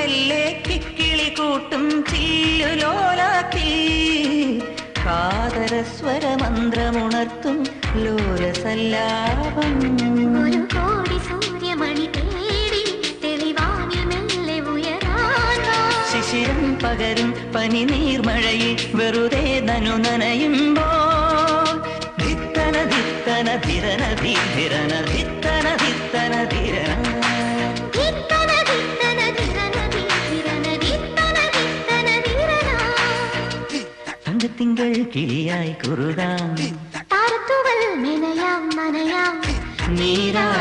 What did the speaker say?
മെല്ലെ കിക്കിളി കൂട്ടും ചില്ലുലോലാക്കി കാതരസ്വരമന്ത്രമുണർത്തും ലോലസല്ലാപം ഒരു കോടി സൂര്യമണി തേടി തെളിവാനിൽ മെല്ലെ ഉയരാൻ ശിശിരം പകരും പനി നീർമഴയിൽ വെറുതെ നനു നനയുമ്പോൾ ധിത്തന ധിത്തന ധിരന ധീരന ധിത്തന ധിത്തന ധിരന തിങ്കൾ കിളിയായി കുറുകാം താരത്തുവൽ നനയാം നനയാം നീരാടിയാടും